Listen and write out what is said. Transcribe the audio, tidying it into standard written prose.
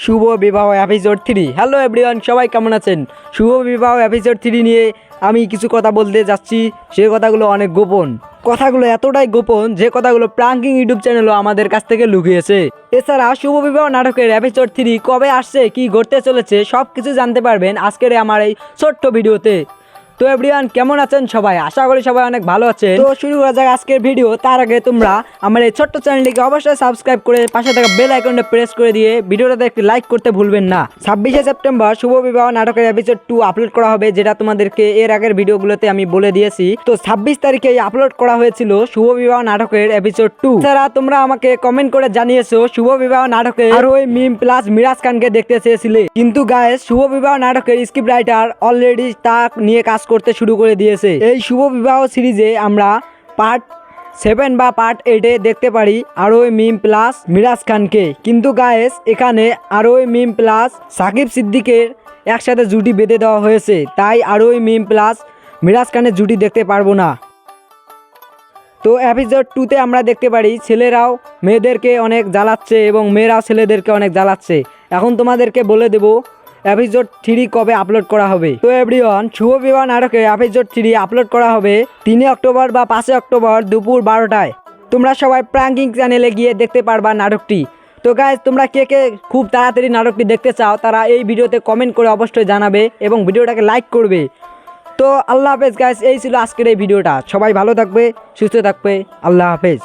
শুভ বিবাহ episode 3। Hello everyone, সবাই কেমন আছেন? শুভ বিবাহ এপিসোড 3 নিয়ে আমি কিছু কথা বলতে যাচ্ছি। সেই কথাগুলো অনেক গোপন, কথাগুলো এতটাই গোপন যে কথাগুলো প্রাঙ্কিং ইউটিউব চ্যানেলও আমাদের কাছ থেকে লুকিয়েছে। এছাড়া শুভ বিবাহ নাটকের এপিসোড 3 কবে আসছে, কি ঘটতে চলেছে, সব কিছু জানতে পারবেন আজকের আমার এই ছোট্ট ভিডিওতে। তো এভরিওয়ান, কেমন আছেন সবাই? আশা করি সবাই অনেক ভালো আছেন। তো শুরু করা যাক আজকের ভিডিও। তার আগে তোমরা আমার এই ছোট্ট চ্যানেলটিকে অবশ্যই সাবস্ক্রাইব করে পাশে থাকা বেল আইকনটা প্রেস করে দিয়ে ভিডিওটাতে একটি লাইক করতে ভুলবেন না। 26শে সেপ্টেম্বর শুভ বিবাহ নাটকের এপিসোড 2 আপলোড করা হবে, যেটা তোমাদেরকে এর আগের ভিডিওগুলোতে আমি বলে দিয়েছি। তো 26 তারিখে আপলোড করা হয়েছিল শুভ বিবাহ নাটকের এপিসোড 2। এছাড়া তোমরা আমাকে কমেন্ট করে জানিয়েছো শুভ বিবাহ নাটকে আর ওই মিম প্লাস মিরাজ খানকে দেখতে চেয়েছিলে, কিন্তু গাইস শুভ বিবাহ নাটকের স্ক্রিপ্ট রাইটার অলরেডি তা নিয়ে কাজ করতে শুরু করে দিয়েছে। এই শুভ বিবাহ সিরিজে আমরা পার্ট 7 বা পার্ট 8 দেখতে পারি আরোই মিম প্লাস মিরাজ খানকে, কিন্তু গাইস এখানে আরোই মিম প্লাস সাকিব সিদ্দিকের একসাথে জুটি বেঁধে দেওয়া হয়েছে, তাই আরোই মিম প্লাস মিরাজ খানের জুটি দেখতে পারবো না। তো এপিসোড 2তে আমরা দেখতে পারি ছেলেরাও মেয়েদেরকে অনেক জ্বালাচ্ছে এবং মেয়েরাও ছেলেদেরকে অনেক জ্বালাচ্ছে। এখন তোমাদেরকে বলে দেবো এপিসোড 3 কবে আপলোড করা হবে। তো এভরিওয়ান, শুভ বিবাহ নাটকে এপিসোড 3 আপলোড করা হবে 3 অক্টোবর বা 5 অক্টোবর দুপুর 12টায়। তোমরা সবাই প্রাঙ্কিং চ্যানেলে গিয়ে দেখতে পারবা নাটকটি। তো গাইজ, তোমরা কে কে খুব তাড়াতাড়ি নাটকটি দেখতে চাও তারা এই ভিডিওতে কমেন্ট করে অবশ্যই জানাবে এবং ভিডিওটাকে লাইক করবে। তো আল্লাহ হাফেজ গাইজ, এই ছিল আজকের এই ভিডিওটা। সবাই ভালো থাকবে, সুস্থ থাকবে। আল্লাহ হাফেজ।